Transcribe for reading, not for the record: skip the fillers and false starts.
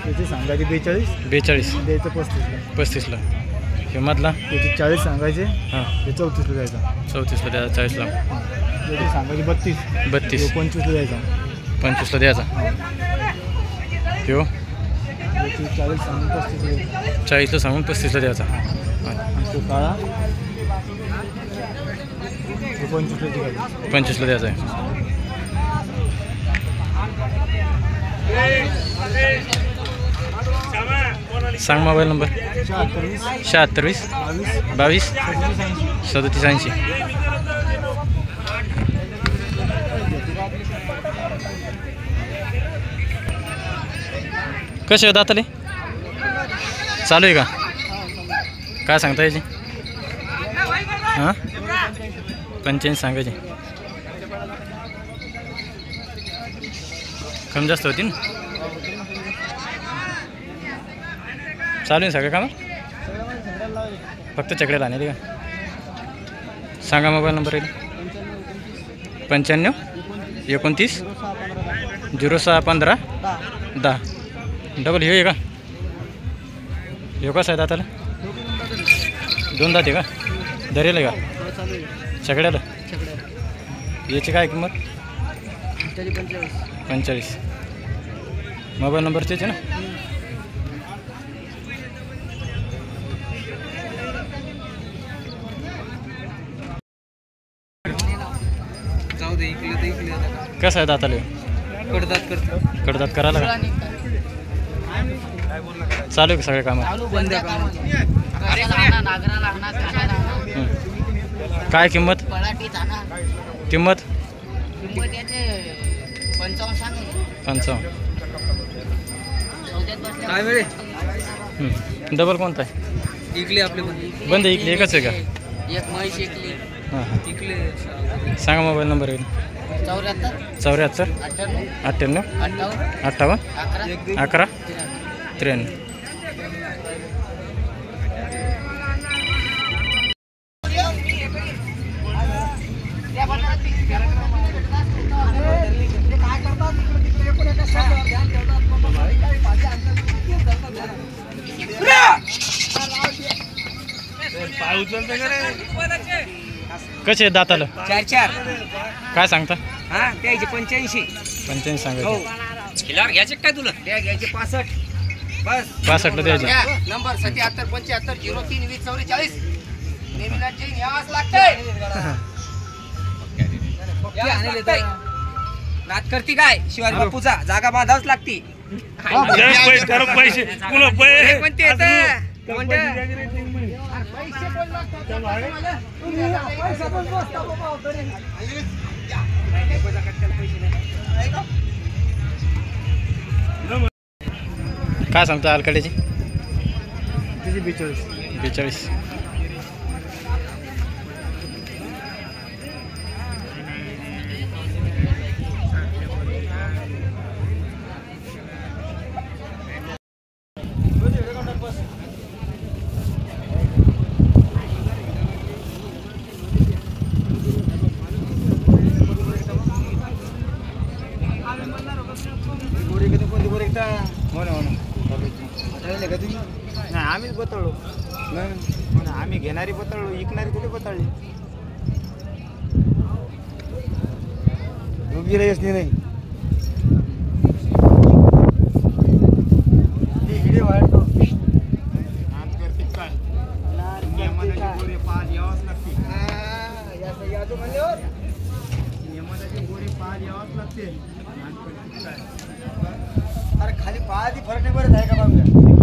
त्याची सांगायची 42 द्यायचं 35ला किंमतला त्याची 40 सांगायचे हां ते 34ला द्यायचा 34ला द्यायचा 40ला त्याची सांगायची 32 25ला द्यायचा 25ला द्यायचा त्यो 40 सांगून 35ला 40ला सांगून 35ला द्यायचा तो काळा 25ला द्यायचा आहे सांग मोबाईल नंबर 76 22 37 80 कसे होत आताले चालू आहे का काय सांगता याची हां 85 सांगायची कमी जास्त होती ना चालू आहे सगळं काम फक्त चकडे लावणे का सांगा मोबाईल नंबर येईल 95 29 06 15 10 डबल हे का हे कसा आहे दाताला 2 दात आहे का दरेल आहे का चकड्याला याची काय किंमत 45 मोबाईल नंबर तेच आहे ना कसं आहे दाताले कडदात करायला का चालू आहे का सगळे काम काय किंमत 55 डबल कोणता आहे इकले आपले बंद इकली एकच आहे का एक म्हैस इकली हां इकले सांगा मोबाईल नंबर येईल 74 98 58 11 93 कसे आहेत दाताला 4 काय सांगता हा द्यायचे 85 सांगायचे खिलार घ्यायचे काय तुला त्या घ्यायचे 65 बस 65ला द्यायचे नंबर 77 75 03 20 44 नेहमीला जैन यास लागते नात करती काय शिवाजी बापूचा जागा बांधावच लागती पैसे कोणते काय सांगता अलकड्याची 42 नाही आम्हीच बतळलो नाही आम्ही घेणारी बतळलो विकणारी कुठे बतळली दोघीला येसली नाही हिडे वाढतो नाम करते काय नियमाची गोरी पाच यावंच लागते नियमाची गोरी पाच यावंच लागते अरे खाली पाच फरक नाही बरं आहे का बाबा